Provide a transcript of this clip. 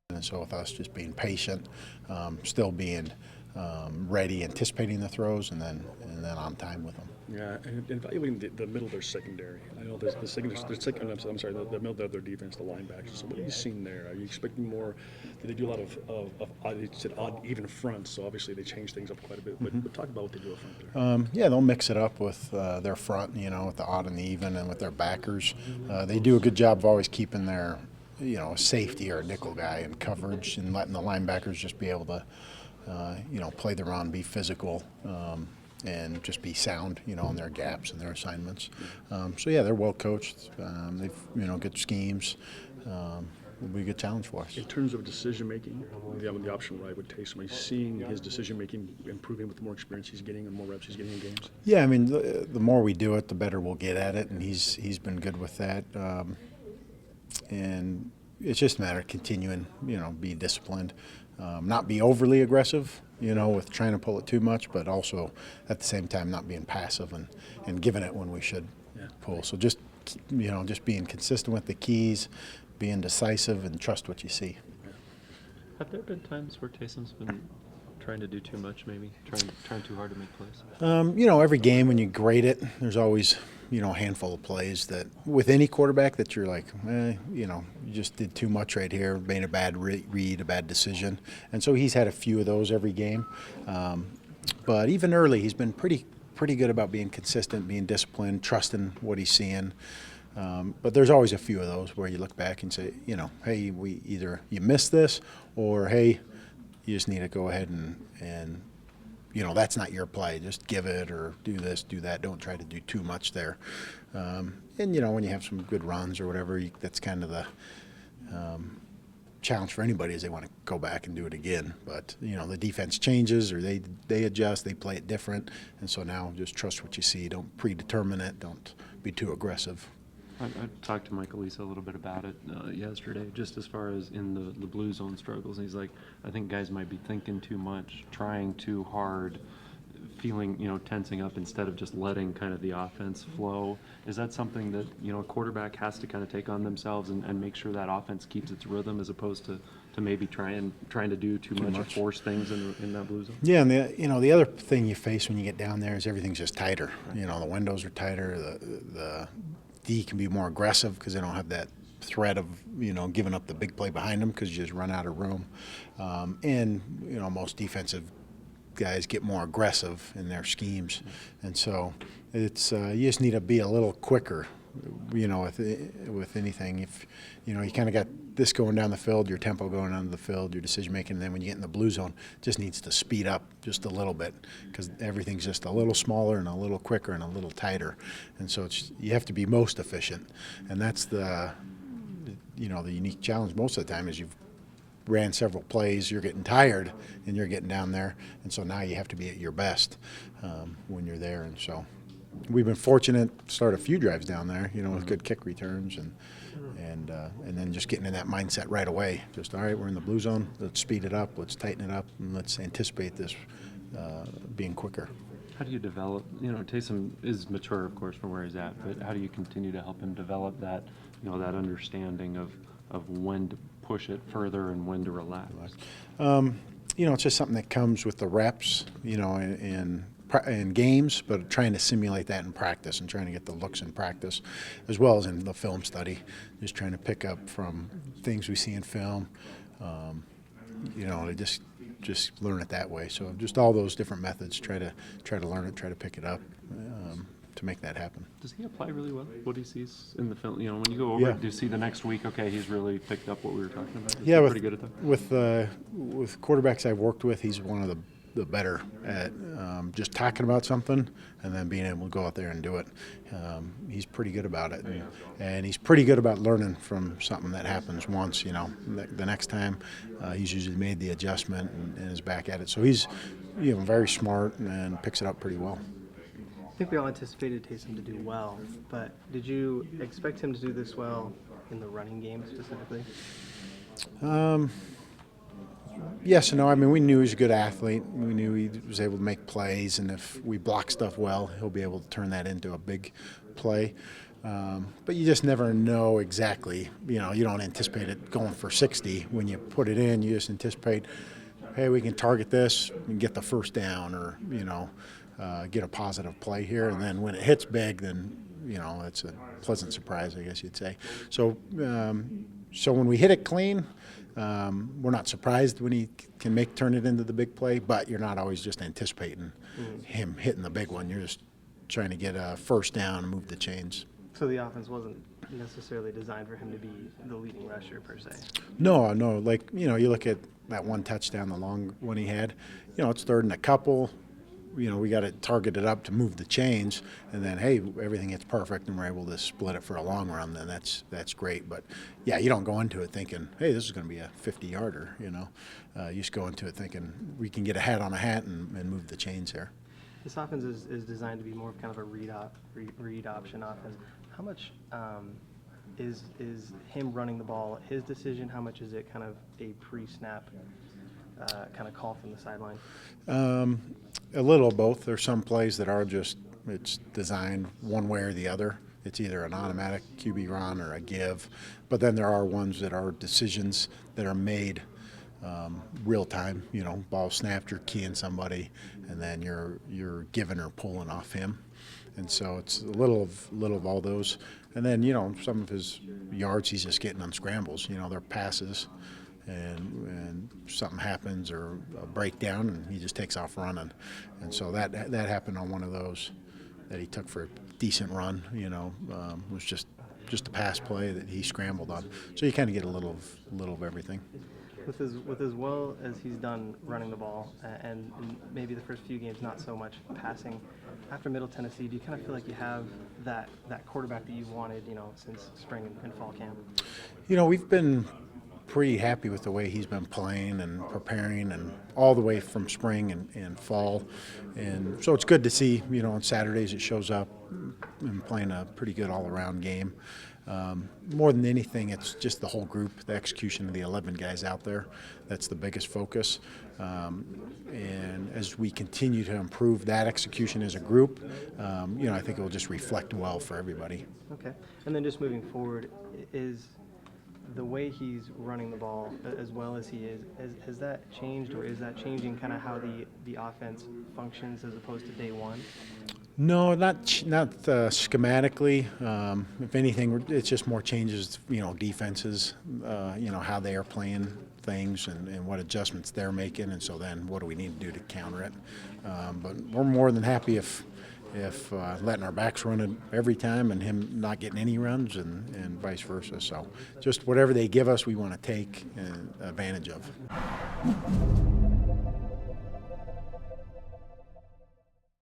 And so with us just being patient, still being ready, anticipating the throws, and then on time with them. Yeah, and evaluating the middle of their secondary. I know there's the secondary, I'm sorry, the middle of their defense, the linebackers. So what are you seeing there? Are you expecting more? Do they do a lot of you said odd, even fronts? So obviously they change things up quite a bit. But talk about what they do up front there. Yeah, they'll mix it up with their front, with the odd and the even, and with their backers. They do a good job of always keeping their, safety or a nickel guy in coverage and letting the linebackers just be able to, play the run, be physical, and just be sound, in their gaps and their assignments. So yeah, they're well coached. They've, good schemes. Will be a good challenge for us. In terms of decision making, the option right with Taysom, are you seeing his decision making improving with the more experience he's getting and more reps he's getting in games? Yeah, I mean, the more we do it, the better we'll get at it, and he's been good with that. And it's just a matter of continuing, be disciplined, not be overly aggressive, with trying to pull it too much, but also at the same time not being passive and giving it when we should pull. So just being consistent with the keys, being decisive, and trust what you see. Have there been times where Taysom's been trying to do too much, maybe trying too hard to make plays? Every game when you grade it, there's always a handful of plays that with any quarterback that you're like, you just did too much right here, made a bad read, a bad decision, and so he's had a few of those every game. But even early, he's been pretty good about being consistent, being disciplined, trusting what he's seeing. But there's always a few of those where you look back and say, hey, you missed this, or hey, you just need to go ahead and that's not your play. Just give it or do this, do that. Don't try to do too much there. And, when you have some good runs or whatever, that's kind of the challenge for anybody is they want to go back and do it again. But, the defense changes or they adjust, they play it different. And so now just trust what you see. Don't predetermine it. Don't be too aggressive. I talked to Michael Lisa a little bit about it yesterday, just as far as in the blue zone struggles. And he's like, I think guys might be thinking too much, trying too hard, feeling, tensing up instead of just letting kind of the offense flow. Is that something that, a quarterback has to kind of take on themselves and make sure that offense keeps its rhythm as opposed to maybe trying to do too much or force things in that blue zone? Yeah, and the other thing you face when you get down there is everything's just tighter. The windows are tighter, the D can be more aggressive because they don't have that threat of giving up the big play behind them because you just run out of room. And most defensive guys get more aggressive in their schemes, and so it's you just need to be a little quicker. With anything, if you kind of got this going down the field, your tempo going down the field, your decision making, and then when you get in the blue zone, it just needs to speed up just a little bit because everything's just a little smaller and a little quicker and a little tighter, and so you have to be most efficient, and that's the unique challenge most of the time is you've ran several plays, you're getting tired, and you're getting down there, and so now you have to be at your best when you're there, and so. We've been fortunate to start a few drives down there, with good kick returns and then just getting in that mindset right away. Just, all right, we're in the blue zone. Let's speed it up. Let's tighten it up, and let's anticipate this being quicker. How do you develop, Taysom is mature, of course, from where he's at, but how do you continue to help him develop that, that understanding of when to push it further and when to relax? It's just something that comes with the reps, in games, but trying to simulate that in practice and trying to get the looks in practice as well as in the film study, just trying to pick up from things we see in film, to just learn it that way. So just all those different methods, try to learn it, try to pick it up to make that happen. Does he apply really well what he sees in the film? When you go over it, do you see the next week, okay, he's really picked up what we were talking about? Is he pretty good at that? With quarterbacks I've worked with, he's one of the better at just talking about something and then being able to go out there and do it. He's pretty good about it, and he's pretty good about learning from something that happens once. The next time he's usually made the adjustment and is back at it. So he's very smart and picks it up pretty well. I think we all anticipated Taysom to do well, but did you expect him to do this well in the running game specifically? Yes and no. I mean, we knew he was a good athlete. We knew he was able to make plays, and if we block stuff well, he'll be able to turn that into a big play. But you just never know exactly. You know, you don't anticipate it going for 60 when you put it in. You just anticipate, hey, we can target this and get the first down, or get a positive play here. And then when it hits big, then it's a pleasant surprise, I guess you'd say. So, so when we hit it clean, we're not surprised when he can turn it into the big play. But you're not always just anticipating him hitting the big one. You're just trying to get a first down and move the chains. So the offense wasn't necessarily designed for him to be the leading rusher per se. No. Like, you look at that one touchdown, the long one he had, it's third and a couple. We got it targeted up to move the chains, and then, hey, everything gets perfect and we're able to split it for a long run, then that's great. But, yeah, you don't go into it thinking, hey, this is going to be a 50-yarder, You just go into it thinking we can get a hat on a hat and move the chains here. This offense is designed to be more of kind of a read option offense. How much is him running the ball his decision? How much is it kind of a pre-snap kind of call from the sideline? A little of both. There's some plays that are just, it's designed one way or the other. It's either an automatic QB run or a give. But then there are ones that are decisions that are made real time. Ball snapped, you're keying somebody, and then you're giving or pulling off him. And so it's a little of all those. And then, some of his yards he's just getting on scrambles. They're passes, and something happens or a breakdown, and he just takes off running. And so that happened on one of those that he took for a decent run. Was just a pass play that he scrambled on. So you kind of get a little of everything. With as well as he's done running the ball, and maybe the first few games not so much passing, after Middle Tennessee, do you kind of feel like you have that quarterback that you've wanted, since spring and fall camp? We've been pretty happy with the way he's been playing and preparing, and all the way from spring and fall. And so it's good to see, on Saturdays it shows up and playing a pretty good all-around game. More than anything, it's just the whole group, the execution of the 11 guys out there. That's the biggest focus. And as we continue to improve that execution as a group, I think it will just reflect well for everybody. Okay. And then just moving forward, is the way he's running the ball as well as he is, has that changed, or is that changing kind of how the offense functions as opposed to day one? No, not schematically. If anything, it's just more changes, defenses, how they are playing things and what adjustments they're making. And so then what do we need to do to counter it? But we're more than happy if letting our backs run it every time and him not getting any runs, and vice versa. So just whatever they give us, we want to take advantage of.